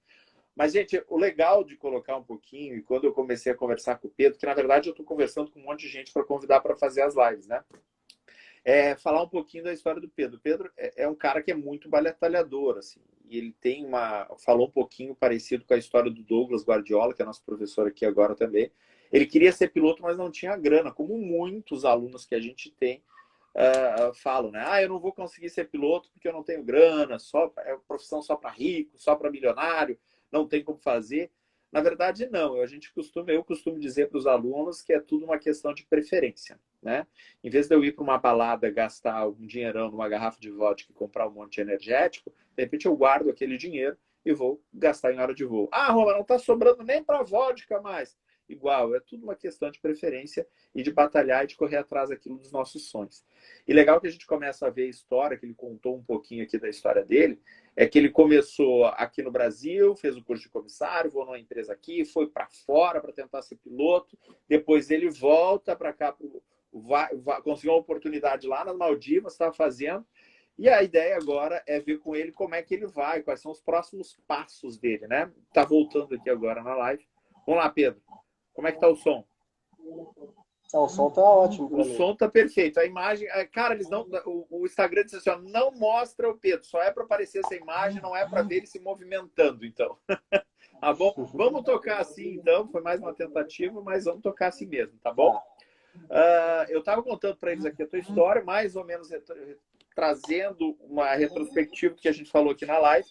Mas, gente, o legal de colocar um pouquinho, e quando eu comecei a conversar com o Pedro, que na verdade eu estou conversando com um monte de gente para convidar para fazer as lives, né? É falar um pouquinho da história do Pedro. O Pedro é um cara que é muito batalhador, assim, e ele tem falou um pouquinho parecido com a história do Douglas Guardiola, que é nosso professor aqui agora também. Ele queria ser piloto, mas não tinha grana, como muitos alunos que a gente tem falam, né? Eu não vou conseguir ser piloto porque eu não tenho grana, é profissão só para rico, só para milionário, não tem como fazer. Na verdade, não. Eu costumo dizer para os alunos que é tudo uma questão de preferência, né? Em vez de eu ir para uma balada, gastar um dinheirão numa garrafa de vodka e comprar um monte de energético, de repente eu guardo aquele dinheiro e vou gastar em hora de voo. Roma, não está sobrando nem para vodka mais. Igual, é tudo uma questão de preferência e de batalhar e de correr atrás daquilo dos nossos sonhos. E legal que a gente começa a ver a história, que ele contou um pouquinho aqui da história dele, é que ele começou aqui no Brasil, fez o curso de comissário, voou numa empresa aqui, foi para fora para tentar ser piloto, depois ele volta para cá, conseguiu uma oportunidade lá nas Maldivas, estava fazendo, e a ideia agora é ver com ele como é que ele vai, quais são os próximos passos dele, né? Tá voltando aqui agora na live. Vamos lá, Pedro. Como é que tá o som? O som tá ótimo. O som tá perfeito. A imagem, cara, eles não. O Instagram disse assim: ó, não mostra o Pedro, só é para aparecer essa imagem, não é para ver ele se movimentando. Então, tá bom? Vamos tocar assim, então. Foi mais uma tentativa, mas vamos tocar assim mesmo, tá bom? Eu estava contando para eles aqui a tua história, mais ou menos trazendo uma retrospectiva que a gente falou aqui na live.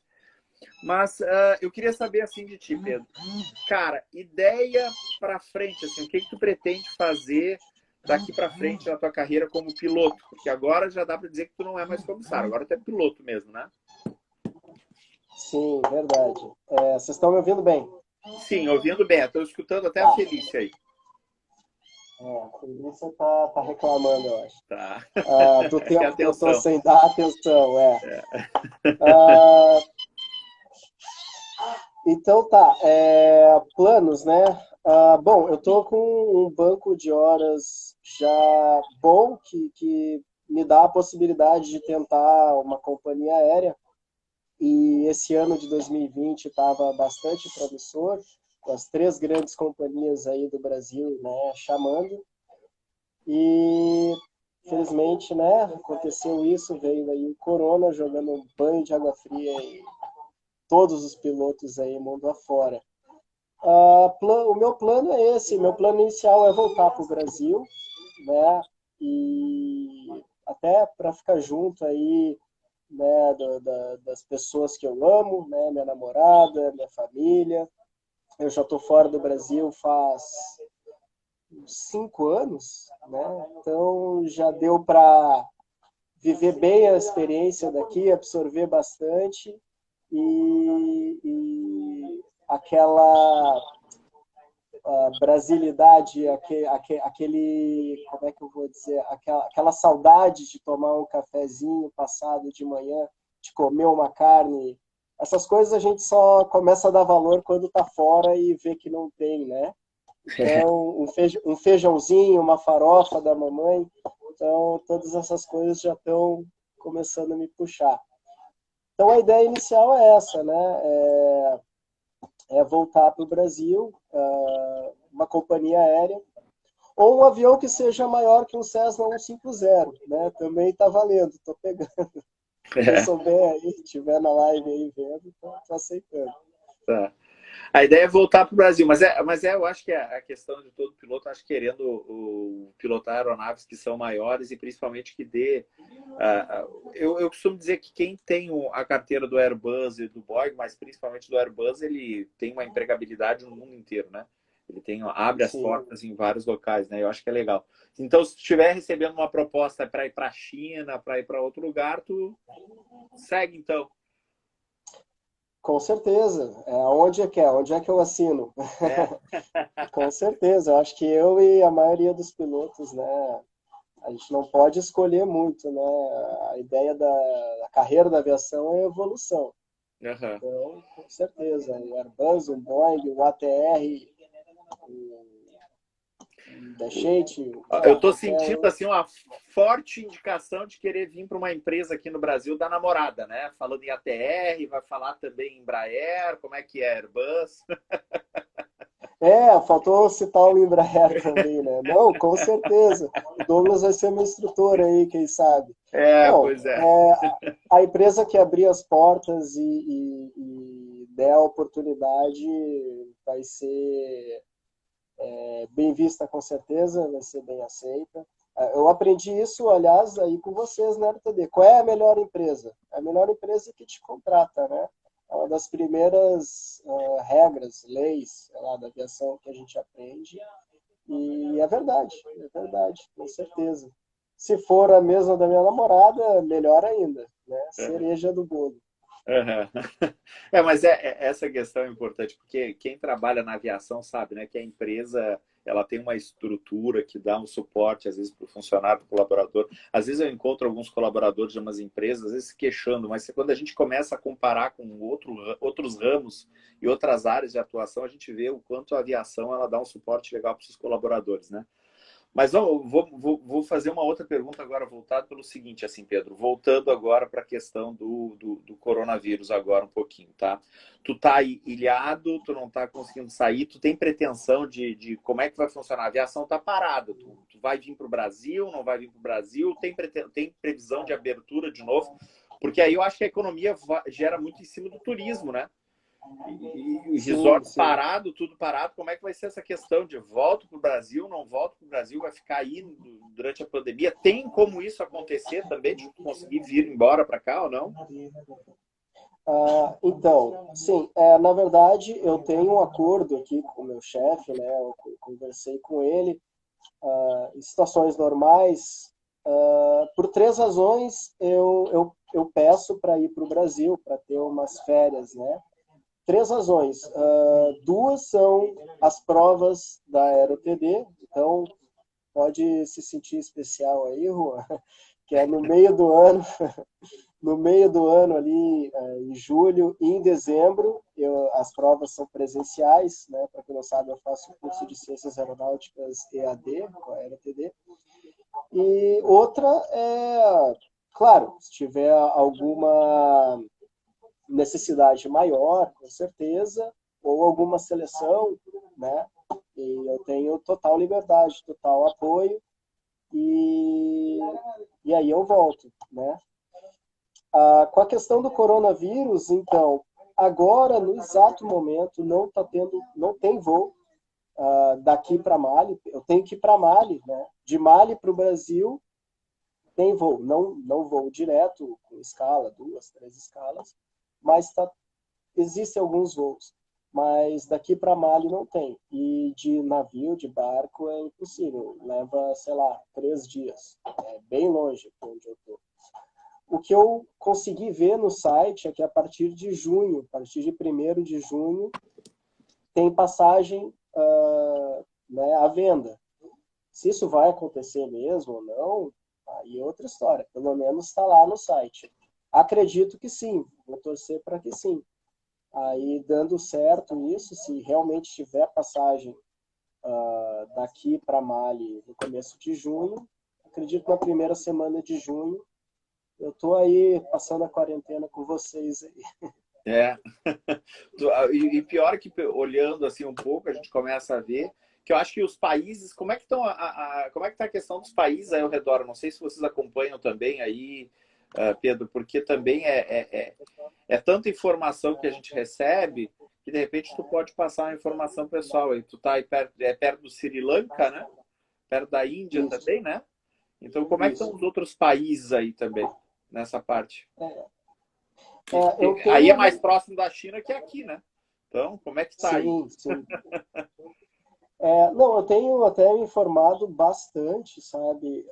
Mas eu queria saber assim de ti, Pedro. Cara, ideia para frente, assim, o que tu pretende fazer daqui para frente na tua carreira como piloto? Porque agora já dá para dizer que tu não é mais comissário, agora tu é piloto mesmo, né? Sim, verdade. Vocês estão me ouvindo bem? Sim, ouvindo bem. Estou escutando até a Felícia aí. A Felícia tá reclamando, eu acho. Tá. Do tempo que eu estou sem dar atenção, Então tá, planos, né? Bom, eu tô com um banco de horas já bom que me dá a possibilidade de tentar uma companhia aérea. E esse ano de 2020 estava bastante promissor, com as 3 grandes companhias aí do Brasil, né, chamando. E felizmente, né, aconteceu isso, veio aí o corona jogando um banho de água fria em todos os pilotos aí mundo afora. O meu plano é esse, meu plano inicial é voltar para o Brasil, né, e até para ficar junto aí, né, das pessoas que eu amo, né, minha namorada, minha família. Eu já estou fora do Brasil faz 5 anos, né, então já deu para viver bem a experiência daqui, absorver bastante e aquela brasilidade, aquele, como é que eu vou dizer, aquela saudade de tomar um cafezinho passado de manhã, de comer uma carne, essas coisas a gente só começa a dar valor quando tá fora e vê que não tem, né? Então, um feijãozinho, uma farofa da mamãe, então todas essas coisas já estão começando a me puxar. Então a ideia inicial é essa, né? É voltar para o Brasil, uma companhia aérea, ou um avião que seja maior que um Cessna 150, né? Também está valendo, estou pegando. Quem souber aí, estiver na live aí vendo, estou aceitando. Tá. A ideia é voltar para o Brasil, mas eu acho que a questão de todo piloto, acho que querendo pilotar aeronaves que são maiores e principalmente que dê. Eu costumo dizer que quem tem a carteira do Airbus e do Boeing, mas principalmente do Airbus, ele tem uma empregabilidade no mundo inteiro, né? Ele abre as portas em vários locais, né? Eu acho que é legal. Então, se estiver recebendo uma proposta para ir para a China, para ir para outro lugar, tu segue então. Com certeza. Onde é que eu assino? Com certeza. Eu acho que eu e a maioria dos pilotos, né? A gente não pode escolher muito, né? A ideia da carreira da aviação é evolução. Então, com certeza. O Airbus, o Boeing, o ATR, Deixete, Eu estou qualquer sentindo um. assim uma forte indicação de querer vir para uma empresa aqui no Brasil da namorada, né? Falando em ATR, vai falar também em Embraer, como é que é Airbus? Faltou citar o Embraer também, né? Não, com certeza. O Douglas vai ser meu instrutor aí, quem sabe. Não, Pois é. a empresa que abrir as portas e der a oportunidade vai ser bem vista com certeza, vai ser bem aceita. Eu aprendi isso, aliás, aí com vocês na RTD. Qual é a melhor empresa? É a melhor empresa que te contrata, né? É uma das primeiras regras, leis, sei lá, da aviação que a gente aprende. E é verdade, com certeza. Se for a mesma da minha namorada, melhor ainda, né? Cereja do bolo. Uhum. Mas essa questão é importante, porque quem trabalha na aviação sabe, né, que a empresa ela tem uma estrutura que dá um suporte, às vezes, para o funcionário, para o colaborador. Às vezes eu encontro alguns colaboradores de umas empresas, às vezes se queixando, mas quando a gente começa a comparar com outros ramos e outras áreas de atuação, a gente vê o quanto a aviação ela dá um suporte legal para os seus colaboradores, né? Mas vou fazer uma outra pergunta agora, voltado pelo seguinte, assim, Pedro, voltando agora para a questão do coronavírus agora um pouquinho, tá? Tu tá aí ilhado, tu não tá conseguindo sair, tu tem pretensão de como é que vai funcionar? A aviação tá parada, tu vai vir para o Brasil, não vai vir para o Brasil, tem previsão de abertura de novo? Porque aí eu acho que a economia gera muito em cima do turismo, né? E Sim, resort sim. parado, tudo parado, como é que vai ser essa questão de volto para o Brasil, não volto para o Brasil, vai ficar aí durante a pandemia? Tem como isso acontecer também, de conseguir vir embora para cá ou não? Então, sim, na verdade eu tenho um acordo aqui com o meu chefe, né? Eu conversei com ele, em situações normais, por três razões eu peço para ir para o Brasil, para ter umas férias, né? Três razões. Duas são as provas da AeroTD, então pode se sentir especial aí, Juan, que é no meio do ano, no meio do ano ali, em julho e em dezembro, as provas são presenciais, né? Para quem não sabe, eu faço o curso de Ciências Aeronáuticas EAD, com a RTD. E outra claro, se tiver alguma necessidade maior, com certeza, ou alguma seleção, né? E eu tenho total liberdade, total apoio, e, e aí eu volto, né? Com a questão do coronavírus, então, agora, no exato momento, não tem voo daqui para Mali. Eu tenho que ir para Mali, né? De Mali para o Brasil tem voo. Não voo direto, com escala, duas, três escalas, mas existem alguns voos. Mas daqui para Mali não tem. E de navio, de barco, é impossível. Leva, sei lá, 3 dias. É bem longe de onde eu estou. O que eu consegui ver no site é que a partir de junho, a partir de 1º de junho, tem passagem né, à venda. Se isso vai acontecer mesmo ou não, aí é outra história. Pelo menos está lá no site. Acredito que sim, vou torcer para que sim. Aí, dando certo isso, se realmente tiver passagem daqui para Mali no começo de junho, acredito na primeira semana de junho, eu estou aí passando a quarentena com vocês aí. É. E pior que olhando assim um pouco, a gente começa a ver que eu acho que os países, como é que estão como é que está a questão dos países aí ao redor? Eu não sei se vocês acompanham também aí, Pedro, porque também é tanta informação que a gente recebe que de repente tu pode passar uma informação pessoal aí. Tu tá aí perto do Sri Lanka, né? Perto da Índia Isso, também, né? Então como é que estão isso. os outros países aí também nessa parte? Eu Aí é tenho, mais próximo da China que aqui, né? Então, como é que tá aí? sim, sim. Não, eu tenho até me informado bastante, sabe?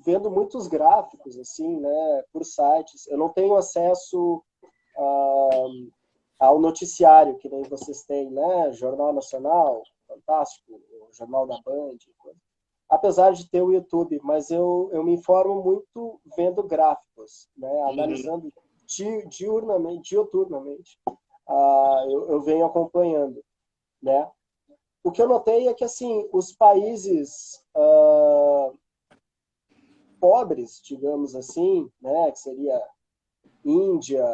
Vendo muitos gráficos, assim, né, por sites. Eu não tenho acesso ao noticiário que nem vocês têm, né? Jornal Nacional, Fantástico, Jornal da Band, coisa. Apesar de ter o YouTube, mas eu me informo muito vendo gráficos, né? Uhum. Analisando diuturnamente, eu venho acompanhando, né? o que eu notei é que assim os países pobres, digamos assim, né, que seria Índia,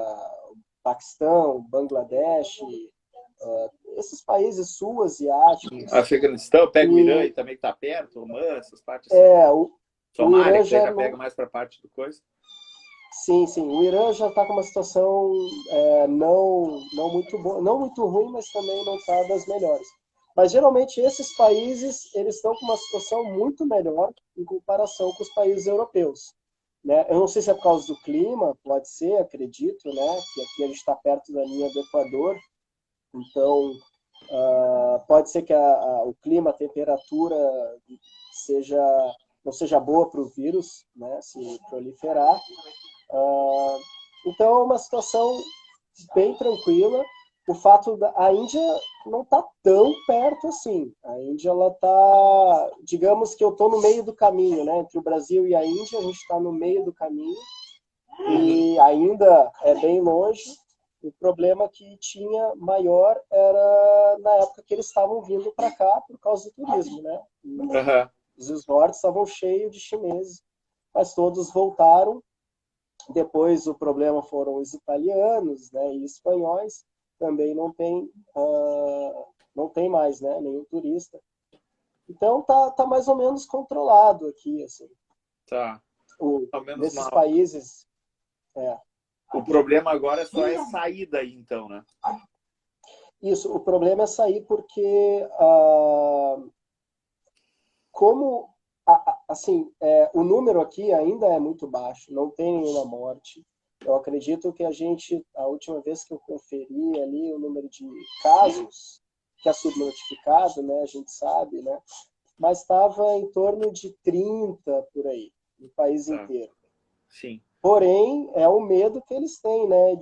Paquistão, Bangladesh, esses países sul-asiáticos, Afeganistão, pega o Irã e e também está perto, Oman, essas partes assim. o Somália, Irã que daí já já pega não. mais para a parte do coisa. Sim, sim, o Irã já está com uma situação não muito boa, não muito ruim, mas também não está das melhores. Mas geralmente esses países eles estão com uma situação muito melhor em comparação com os países europeus. Né? Eu não sei se é por causa do clima, pode ser, acredito, né? Que aqui a gente está perto da linha do Equador, então pode ser que o clima, a temperatura seja não seja boa para o vírus, né? Se proliferar. Então é uma situação bem tranquila. O fato da a Índia não está tão perto assim. A Índia ela está, digamos que eu estou no meio do caminho, né? Entre o Brasil e a Índia, a gente está no meio do caminho e ainda é bem longe. O problema que tinha maior era na época que eles estavam vindo para cá por causa do turismo, né? Uhum. Os resorts estavam cheios de chineses, mas todos voltaram. Depois o problema foram os italianos, né, e espanhóis. Também não tem mais, né, nenhum turista. Então tá mais ou menos controlado aqui, assim. Tá. Ao menos Nesses mal. países. O problema agora é só sair daí, então, né? Isso, o problema é sair porque como assim, o número aqui ainda é muito baixo, não tem nenhuma morte. Eu acredito que a última vez que eu conferi ali o número de casos, que é subnotificado, né, a gente sabe, né, mas estava em torno de 30 por aí, no país inteiro. Sim. Porém, é o medo que eles têm, né,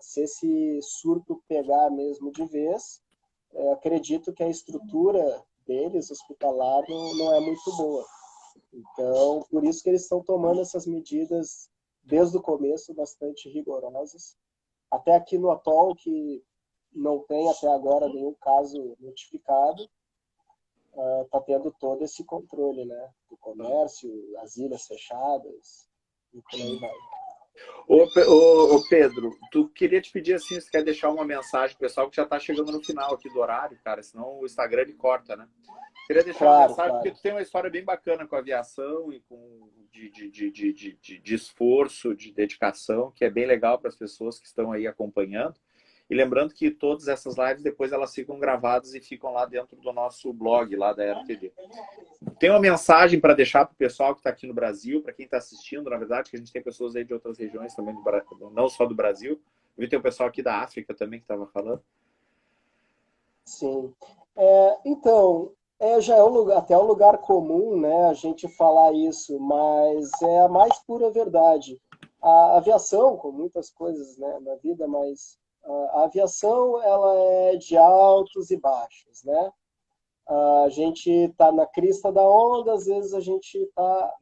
se esse surto pegar mesmo de vez, acredito que a estrutura deles, hospitalar, não é muito boa. Então, por isso que eles estão tomando essas medidas desde o começo, bastante rigorosas. Até aqui no atol, que não tem até agora nenhum caso notificado, está tendo todo esse controle, né? Do comércio, as ilhas fechadas, e por aí vai. Ô, Pedro, tu queria te pedir assim, se quer deixar uma mensagem pro pessoal que já está chegando no final aqui do horário, cara, senão o Instagram ele corta, né? Queria deixar uma mensagem, porque tu tem uma história bem bacana com a aviação e com de esforço, de dedicação, que é bem legal para as pessoas que estão aí acompanhando. E lembrando que todas essas lives depois elas ficam gravadas e ficam lá dentro do nosso blog, lá da RTV. Tem uma mensagem para deixar para o pessoal que está aqui no Brasil, para quem está assistindo, na verdade, que a gente tem pessoas aí de outras regiões também, não só do Brasil. Eu tem o pessoal aqui da África também que estava falando. Sim. Então, já é até um lugar comum, né, a gente falar isso, mas é a mais pura verdade. A aviação, com muitas coisas, né, na vida, mas a aviação ela é de altos e baixos, né? A gente está na crista da onda, às vezes a gente está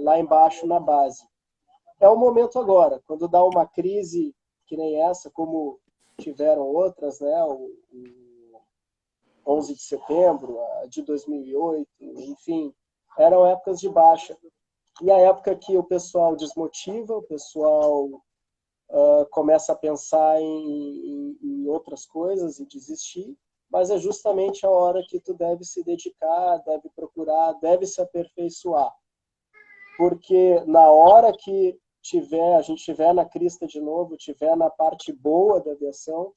lá embaixo na base. É o momento agora, quando dá uma crise que nem essa, como tiveram outras, né? O 11 de setembro de 2008, enfim, eram épocas de baixa. E a época que o pessoal desmotiva, o pessoal começa a pensar em outras coisas e desistir, mas é justamente a hora que tu deve se dedicar, deve procurar, deve se aperfeiçoar. Porque na hora que a gente tiver na crista de novo, tiver na parte boa da aviação,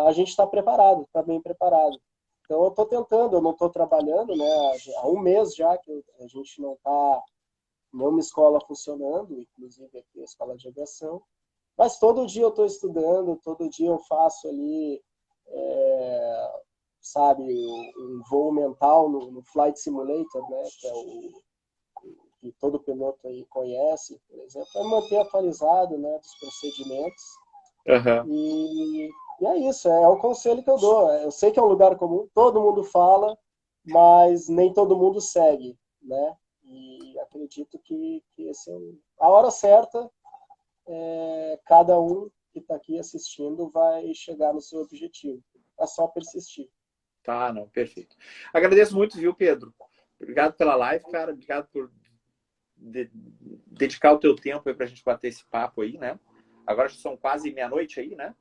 a gente está preparado, está bem preparado. Então eu estou tentando, eu não estou trabalhando, né? Há um mês já que a gente não está nenhuma escola funcionando, inclusive aqui a escola de aviação, mas todo dia eu estou estudando, todo dia eu faço ali, sabe, um voo mental no Flight Simulator, né? Que é o que todo piloto aí conhece, por exemplo, é manter atualizado, né, dos procedimentos. Uhum. E é isso, é o conselho que eu dou. Eu sei que é um lugar comum, todo mundo fala, mas nem todo mundo segue, né? E acredito que esse a hora certa, cada um que está aqui assistindo vai chegar no seu objetivo. É só persistir. Tá, não, perfeito. Agradeço muito, viu, Pedro? Obrigado pela live, cara. Obrigado por dedicar o teu tempo aí pra gente bater esse papo aí, né? Agora já são quase meia-noite aí, né?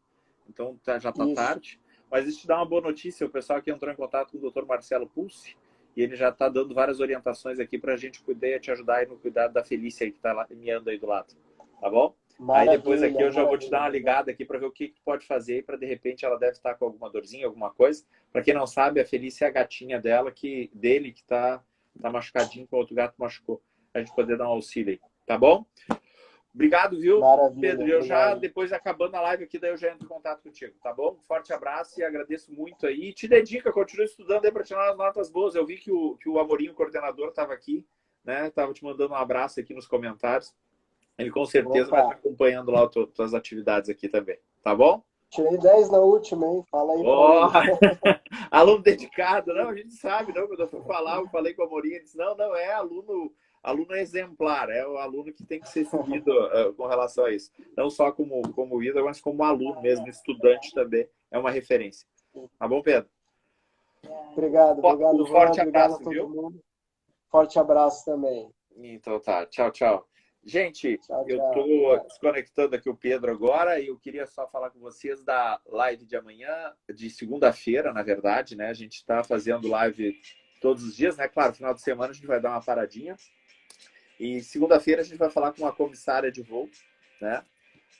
Então já tá tarde. Mas deixa eu te dar uma boa notícia. O pessoal aqui entrou em contato com o Dr. Marcelo Pulse e ele já tá dando várias orientações aqui pra gente poder te ajudar aí no cuidado da Felícia aí que tá lá, meando aí do lado. Tá bom? Maravilha, aí depois aqui eu já vou te dar uma ligada aqui para ver o que tu pode fazer aí, para de repente ela deve estar com alguma dorzinha, alguma coisa. Para quem não sabe, a Felícia é a gatinha dele que tá machucadinho, com o outro gato machucou. A gente poder dar um auxílio aí, tá bom? Obrigado, viu, Pedro? Eu já, depois acabando a live aqui, daí eu já entro em contato contigo, tá bom? Um forte abraço e agradeço muito aí. Te dedica, continua estudando aí para tirar as notas boas. Eu vi que o Amorim, o coordenador, estava aqui, né? Tava te mandando um abraço aqui nos comentários. Ele com certeza vai estar acompanhando lá as tuas atividades aqui também, tá bom? Tirei 10 na última, hein? Fala aí pra ele. Aluno dedicado, não, a gente sabe, não, quando eu fui falar, eu falei com a Amorim, ele disse, não, é aluno exemplar, é o aluno que tem que ser seguido com relação a isso. Não só como ídolo, mas como aluno mesmo, estudante também, é uma referência. Tá bom, Pedro? Obrigado. Um forte abraço, a todo viu? mundo. Forte abraço também. Então tá, tchau. Gente, eu estou desconectando aqui o Pedro agora e eu queria só falar com vocês da live de amanhã, de segunda-feira, na verdade, né? A gente está fazendo live todos os dias, né? Claro, final de semana a gente vai dar uma paradinha. E segunda-feira a gente vai falar com a comissária de voo, né?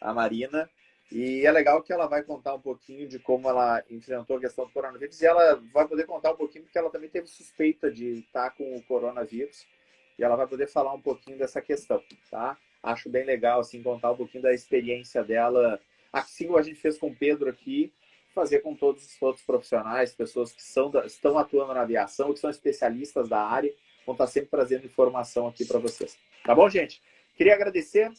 A Marina. E é legal que ela vai contar um pouquinho de como ela enfrentou a questão do coronavírus. E ela vai poder contar um pouquinho porque ela também teve suspeita de estar com o coronavírus. E ela vai poder falar um pouquinho dessa questão, tá? Acho bem legal, assim, contar um pouquinho da experiência dela. Assim como a gente fez com o Pedro aqui, fazer com todos os outros profissionais, pessoas que estão atuando na aviação, que são especialistas da área, vão estar sempre trazendo informação aqui para vocês. Tá bom, gente? Queria agradecer,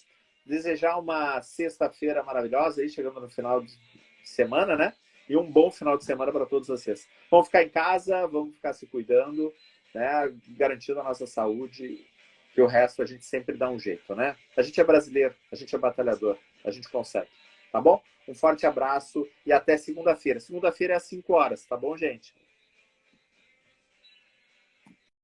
desejar uma sexta-feira maravilhosa, aí chegando no final de semana, né? E um bom final de semana para todos vocês. Vamos ficar em casa, vamos ficar se cuidando, né, garantindo a nossa saúde, que o resto a gente sempre dá um jeito, né? A gente é brasileiro, a gente é batalhador, a gente consegue, tá bom? Um forte abraço e até segunda-feira. Segunda-feira é às 5 horas, tá bom, gente?